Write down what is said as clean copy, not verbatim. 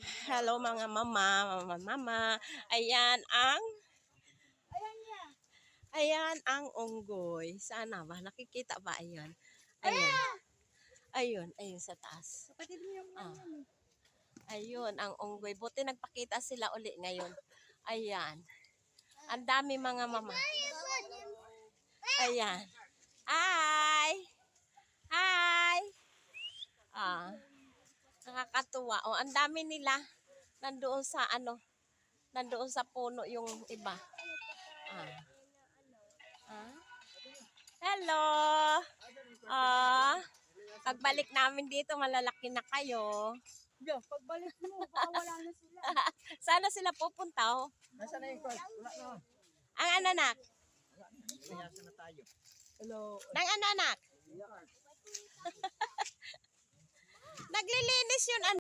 Hello mga mama. Ayan ang unggoy. Sana ba? Nakikita ba? Ayan. Ayun sa taas. Ah, ayun ang unggoy. Buti nagpakita sila uli ngayon. Ayan. Ang dami mga mama. Ayan. Hi! Hi! Ah, nakakatuwa. Oh, ang dami nila. Nandoon sa nandoon sa puno yung iba. Ah. Ah. Hello! Pagbalik namin dito, malalaki na kayo. Pagbalik mo, baka wala na sila. Sana sila pupunta, oh. Nasaan na yung card? Wala na. Ang anak. Kaya na tayo. Hello. Nang anak. Naglilinis yun,